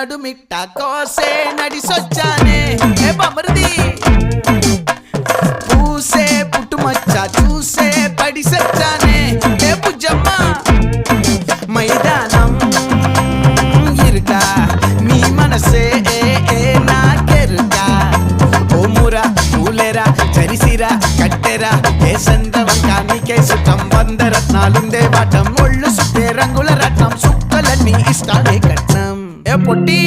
నడుమిట్ట కోసే నడిసొచ్చానే ఏ బమర్ది పూసే పుట్టుమచ్చ చూసే పడి సచ్చానే ఏ బుజ్జమ్మ మైదానం ఇరుక నీ మనసే నాకెరుక ఓ మురా పూలేరా చరిసిరా కట్టెరా ఏ సందవంక నీకే సుఖం 100 రత్నాలుందే వాటం ఒళ్ళు సుట్టే రంగుల రత్నం సుక్కలన్నీ ఇష్టాలే కట్నం ఏ పొట్టి